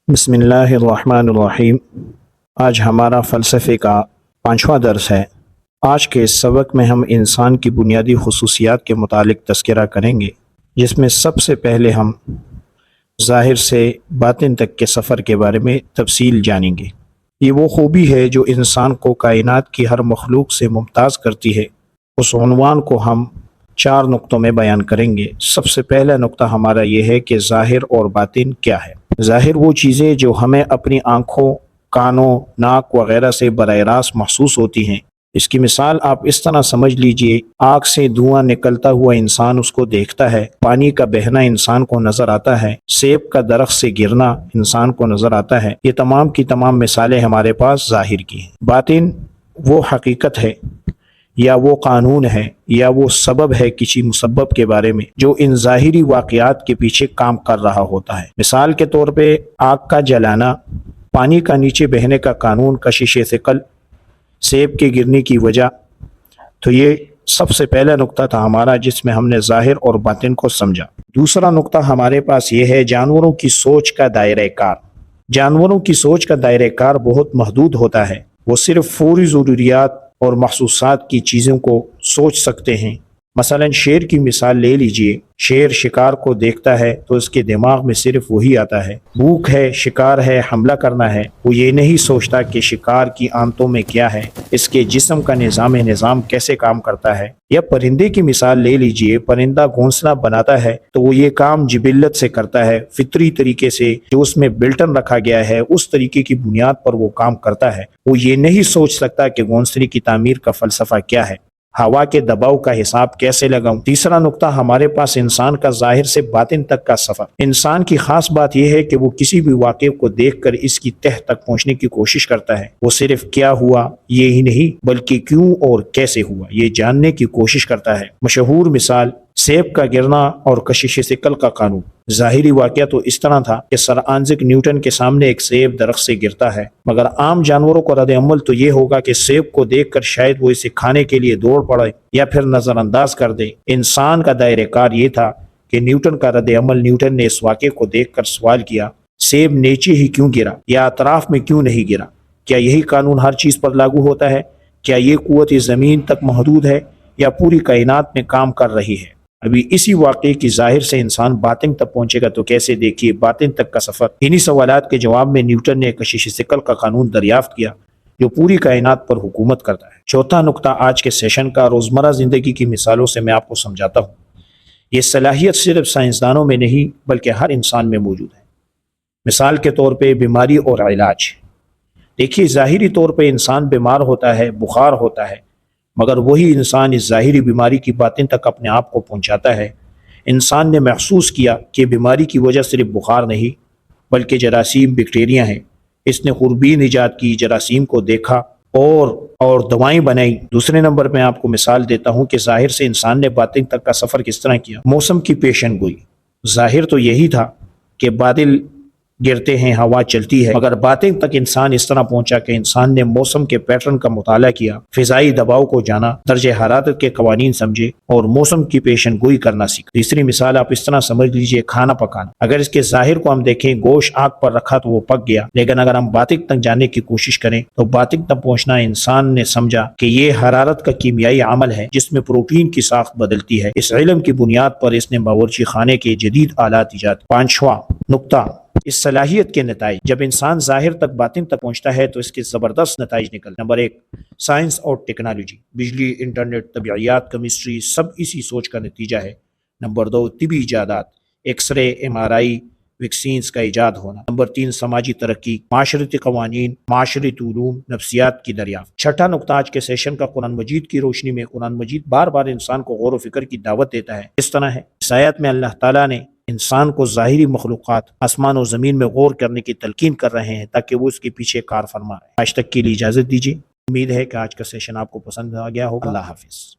بسم اللہ الرحمن الرحیم۔ آج ہمارا فلسفے کا 5واں درس ہے۔ آج کے اس سبق میں ہم انسان کی بنیادی خصوصیات کے متعلق تذکرہ کریں گے، جس میں سب سے پہلے ہم ظاہر سے باطن تک کے سفر کے بارے میں تفصیل جانیں گے۔ یہ وہ خوبی ہے جو انسان کو کائنات کی ہر مخلوق سے ممتاز کرتی ہے۔ اس عنوان کو ہم 4 نقطوں میں بیان کریں گے۔ سب سے پہلا نقطہ ہمارا یہ ہے کہ ظاہر اور باطن کیا ہے۔ ظاہر وہ چیزیں جو ہمیں اپنی آنکھوں، کانوں، ناک وغیرہ سے براہ راست محسوس ہوتی ہیں۔ اس کی مثال آپ اس طرح سمجھ لیجئے، آگ سے دھواں نکلتا ہوا انسان اس کو دیکھتا ہے، پانی کا بہنا انسان کو نظر آتا ہے، سیب کا درخت سے گرنا انسان کو نظر آتا ہے۔ یہ تمام کی تمام مثالیں ہمارے پاس ظاہر کی ہیں۔ باطن وہ حقیقت ہے، یا وہ قانون ہے، یا وہ سبب ہے کسی مسبب کے بارے میں جو ان ظاہری واقعات کے پیچھے کام کر رہا ہوتا ہے۔ مثال کے طور پہ آگ کا جلانا، پانی کا نیچے بہنے کا قانون، کشش ثقل، سیب کے گرنے کی وجہ۔ تو یہ سب سے پہلا نقطہ تھا ہمارا، جس میں ہم نے ظاہر اور باطن کو سمجھا۔ دوسرا نقطہ ہمارے پاس یہ ہے جانوروں کی سوچ کا دائرہ کار۔ جانوروں کی سوچ کا دائرہ کار بہت محدود ہوتا ہے۔ وہ صرف فوری ضروریات اور محسوسات کی چیزوں کو سوچ سکتے ہیں۔ مثلا شیر کی مثال لے لیجئے۔ شیر شکار کو دیکھتا ہے تو اس کے دماغ میں صرف وہی آتا ہے، بھوک ہے، شکار ہے، حملہ کرنا ہے۔ وہ یہ نہیں سوچتا کہ شکار کی آنتوں میں کیا ہے، اس کے جسم کا نظام کیسے کام کرتا ہے۔ یا پرندے کی مثال لے لیجئے۔ پرندہ گھونسلہ بناتا ہے تو وہ یہ کام جبلت سے کرتا ہے، فطری طریقے سے، جو اس میں بلٹن رکھا گیا ہے اس طریقے کی بنیاد پر وہ کام کرتا ہے۔ وہ یہ نہیں سوچ سکتا کہ گھونسلے کی تعمیر کا فلسفہ کیا ہے، ہوا کے دباؤ کا حساب کیسے لگاؤں۔ تیسرا نقطہ ہمارے پاس انسان کا ظاہر سے باطن تک کا سفر۔ انسان کی خاص بات یہ ہے کہ وہ کسی بھی واقعے کو دیکھ کر اس کی تہ تک پہنچنے کی کوشش کرتا ہے۔ وہ صرف کیا ہوا یہ ہی نہیں، بلکہ کیوں اور کیسے ہوا یہ جاننے کی کوشش کرتا ہے۔ مشہور مثال سیب کا گرنا اور کشش ثقل کا قانون۔ ظاہری واقعہ تو اس طرح تھا کہ سر آئزیک نیوٹن کے سامنے ایک سیب درخت سے گرتا ہے، مگر عام جانوروں کا رد عمل تو یہ ہوگا کہ سیب کو دیکھ کر شاید وہ اسے کھانے کے لیے دوڑ پڑے یا پھر نظر انداز کر دے۔ انسان کا دائرہ کار یہ تھا کہ نیوٹن کا رد عمل، نیوٹن نے اس واقعے کو دیکھ کر سوال کیا، سیب نیچے ہی کیوں گرا یا اطراف میں کیوں نہیں گرا؟ کیا یہی قانون ہر چیز پر لاگو ہوتا ہے؟ کیا یہ قوت زمین تک محدود ہے یا پوری کائنات میں کام کر رہی ہے؟ ابھی اسی واقعے کی ظاہر سے انسان باطن تک پہنچے گا تو کیسے؟ دیکھیے باطن تک کا سفر۔ انہی سوالات کے جواب میں نیوٹن نے کشش ثقل کا قانون دریافت کیا جو پوری کائنات پر حکومت کرتا ہے۔ چوتھا نقطہ آج کے سیشن کا روزمرہ زندگی کی مثالوں سے میں آپ کو سمجھاتا ہوں۔ یہ صلاحیت صرف سائنسدانوں میں نہیں بلکہ ہر انسان میں موجود ہے۔ مثال کے طور پہ بیماری اور علاج۔ دیکھیے ظاہری طور پہ انسان بیمار ہوتا ہے، بخار ہوتا ہے، مگر وہی انسان اس ظاہری بیماری کی باطن تک اپنے آپ کو پہنچاتا ہے۔ انسان نے محسوس کیا کہ بیماری کی وجہ صرف بخار نہیں بلکہ جراثیم، بیکٹیریا ہیں۔ اس نے خوربین ایجاد کی، جراثیم کو دیکھا اور دوائیں بنائی۔ دوسرے نمبر پہ آپ کو مثال دیتا ہوں کہ ظاہر سے انسان نے باطن تک کا سفر کس طرح کیا۔ موسم کی پیشن گوئی۔ ظاہر تو یہی تھا کہ بادل گرتے ہیں، ہوا چلتی ہے، مگر باطن تک انسان اس طرح پہنچا کہ انسان نے موسم کے پیٹرن کا مطالعہ کیا، فضائی دباؤ کو جانا، درجہ حرارت کے قوانین سمجھے اور موسم کی پیشن گوئی کرنا سیکھا۔ تیسری مثال آپ اس طرح سمجھ لیجئے، کھانا پکانا۔ اگر اس کے ظاہر کو ہم دیکھیں، گوشت آگ پر رکھا تو وہ پک گیا، لیکن اگر ہم باطن تک جانے کی کوشش کریں تو باطن تک پہنچنا انسان نے سمجھا کہ یہ حرارت کا کیمیائی عمل ہے جس میں پروٹین کی ساخت بدلتی ہے۔ اس علم کی بنیاد پر اس نے باورچی خانے کے جدید آلات ایجاد۔ پانچواں نقطہ اس صلاحیت کے نتائج۔ جب انسان ظاہر تک باطن تک پہنچتا ہے تو اس کے زبردست نتائج نکلتے ہیں۔ نمبر 1 سائنس اور ٹیکنالوجی۔ بجلی، انٹرنیٹ، طبیعیات، کیمسٹری سب اسی سوچ کا نتیجہ ہے۔ نمبر 2 طبی ایجادات، ایکس رے، MRI، ویکسینز کا ایجاد ہونا۔ نمبر 3 سماجی ترقی، معاشرتی قوانین، معاشرتی علوم، نفسیات کی دریافت۔ چھٹا نقطہ آج کے سیشن کا قرآن مجید کی روشنی میں۔ قرآن مجید بار بار انسان کو غور و فکر کی دعوت دیتا ہے۔ اس طرح ہے، اس آیت میں اللہ تعالیٰ نے انسان کو ظاہری مخلوقات، آسمان و زمین میں غور کرنے کی تلقین کر رہے ہیں تاکہ وہ اس کے پیچھے کار فرمائے۔ آج تک کے لیے اجازت دیجیے۔ امید ہے کہ آج کا سیشن آپ کو پسند آ گیا ہوگا۔ اللہ حافظ۔